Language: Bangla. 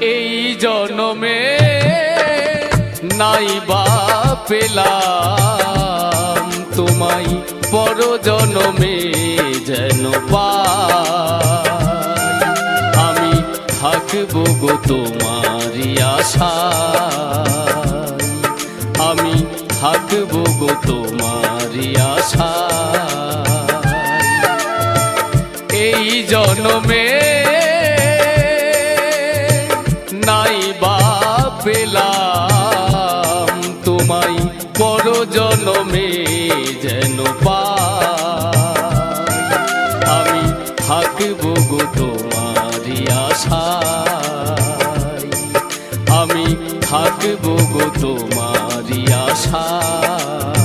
এই জনমে নাই বা পেলাম তোমায়, পর জনমে যেন পাই। আমি থাকবো গো তোমারই আশায়, আমি থাকবো গো তোমারই আশায়। এই জনমে নাই বা পেলাম তোমায়, পর জনমে যেন পাই। আমি থাকবো গো তোমারই আশায়, আমি থাকবো গো তোমারই আশায়।